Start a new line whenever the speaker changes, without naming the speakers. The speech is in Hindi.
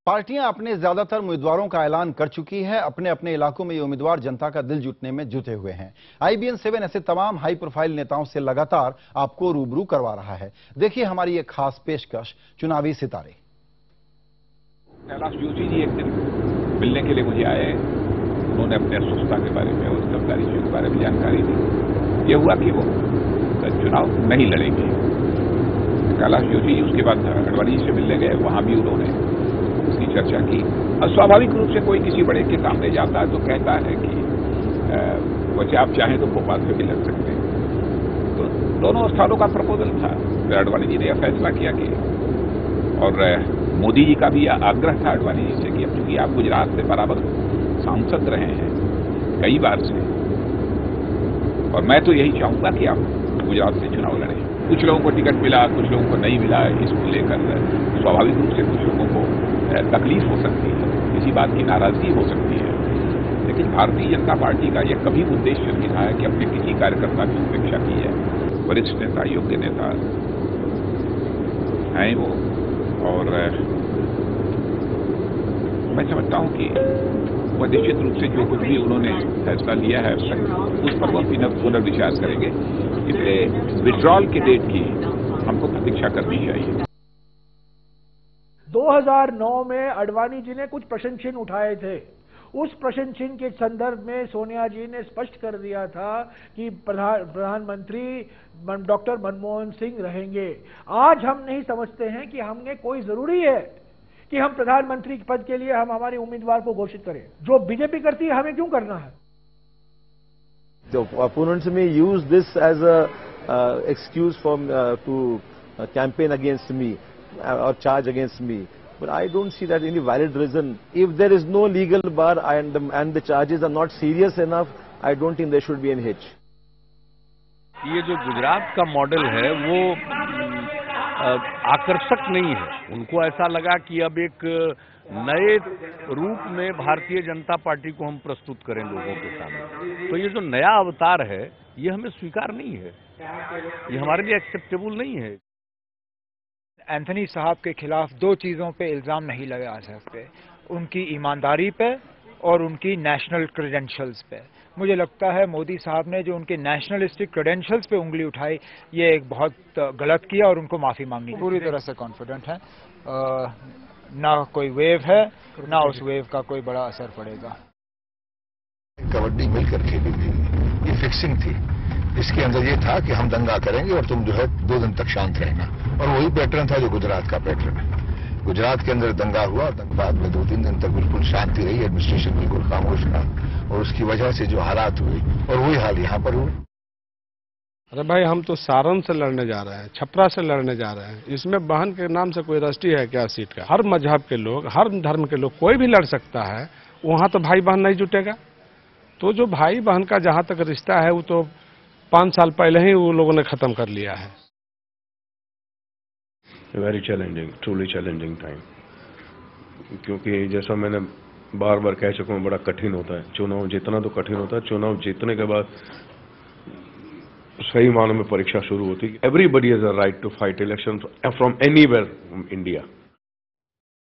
पार्टियां अपने ज्यादातर उम्मीदवारों का ऐलान कर चुकी है। अपने अपने इलाकों में ये उम्मीदवार जनता का दिल जीतने में जुटे हुए हैं। IBN 7 ऐसे तमाम हाई प्रोफाइल नेताओं से लगातार आपको रूबरू करवा रहा है। देखिए हमारी एक खास पेशकश, चुनावी सितारे।
कैलाश जोशी जी एक दिन मिलने के लिए मुझे आए। उन्होंने अपने अस्वस्थता के बारे में और गिरफ्तारी के बारे में जानकारी दी। ये हुआ कि वो चुनाव नहीं लड़ेंगे। कैलाश जोशी उसके बाद आडवाणी से मिलने गए, वहां भी उन्होंने उसकी चर्चा की। और स्वाभाविक रूप से कोई किसी बड़े के सामने जाता है तो कहता है कि वैसे आप चाहें तो भोपाल से भी लड़ सकते हैं। तो दोनों स्थानों का प्रपोजल था। फिर आडवाणी जी ने यह फैसला किया कि, और मोदी जी का भी आग्रह था आडवाणी जी से कि अब चूंकि आप गुजरात से बराबर सांसद रहे हैं कई बार से, और मैं तो यही चाहूंगा कि आप गुजरात से चुनाव लड़ें। कुछ लोगों को टिकट मिला, कुछ लोगों को नहीं मिला। इसको लेकर स्वाभाविक रूप से कुछ लोगों को तकलीफ हो सकती है, किसी बात की नाराजगी हो सकती है। लेकिन भारतीय जनता पार्टी का यह कभी उद्देश्य नहीं रहा है कि अपने किसी कार्यकर्ता की उपेक्षा की है। वरिष्ठ नेता, योग्य नेता हैं वो, और मैं समझता हूं कि वह निश्चित रूप से जो कुछ भी उन्होंने फैसला लिया है उस पर वह पुनर्विचार करेंगे। इसलिए विड्रॉल की डेट की हमको प्रतीक्षा करनी चाहिए।
2009 में आडवाणी जी ने कुछ प्रश्न चिन्ह उठाए थे। उस प्रश्न चिन्ह के संदर्भ में सोनिया जी ने स्पष्ट कर दिया था कि प्रधानमंत्री डॉक्टर मनमोहन सिंह रहेंगे। आज हम नहीं समझते हैं कि हमें कोई जरूरी है कि हम प्रधानमंत्री पद के लिए हम हमारे उम्मीदवार को घोषित करें। जो बीजेपी करती है हमें क्यों करना है?
The opponents may use this as a excuse for to campaign against me or charge against me, but I don't see that any valid reason. If there is no legal bar and the charges are not serious enough, I don't think there should be any hitch.
ये जो गुजरात का मॉडल है वो आकर्षक नहीं है। उनको ऐसा लगा कि अब एक नए रूप में भारतीय जनता पार्टी को हम प्रस्तुत करें लोगों के सामने। तो ये जो नया अवतार है ये हमें स्वीकार नहीं है, ये हमारे लिए एक्सेप्टेबल नहीं है।
एंथनी साहब के खिलाफ दो चीज़ों पे इल्ज़ाम नहीं लगा सकते, उनकी ईमानदारी पे और उनकी नेशनल क्रेडेंशियल्स पे। मुझे लगता है मोदी साहब ने जो उनके नेशनलिस्टिक क्रेडेंशियल्स पे उंगली उठाई ये एक बहुत गलत किया और उनको माफ़ी मांगनी। पूरी तरह से कॉन्फिडेंट है, ना कोई वेव है ना उस वेव का कोई बड़ा असर पड़ेगा।
कबड्डी मिलकर खेली थी, ये फिक्सिंग थी। इसके अंदर ये था कि हम दंगा करेंगे और तुम जो है 2 दिन तक शांत रहना, और वही पैटर्न था जो गुजरात का पैटर्न है। गुजरात के अंदर दंगा हुआ, बाद में 2-3 दिन तक बिल्कुल शांति रही, एडमिनिस्ट्रेशन बिल्कुल खामोश रहा, और उसकी वजह से जो हालात हुए और वही हाल यहाँ पर हुए।
अरे भाई, हम तो सारण से लड़ने जा रहे हैं, छपरा से लड़ने जा रहे हैं। इसमें बहन के नाम से कोई रजिस्ट्री है क्या सीट का? हर मजहब के लोग, हर धर्म के लोग, कोई भी लड़ सकता है। वहां तो भाई बहन नहीं जुटेगा। तो जो भाई बहन का जहां तक रिश्ता है वो तो 5 साल पहले ही वो लोगों ने खत्म कर लिया है।
Very challenging, truly challenging time, क्योंकि जैसा मैंने बार बार कह चुका हूँ, बड़ा कठिन होता है चुनाव जीतना। तो कठिन होता है, चुनाव जीतने के बाद सही मानों में परीक्षा शुरू होती है। Everybody has a right to fight election from anywhere in India.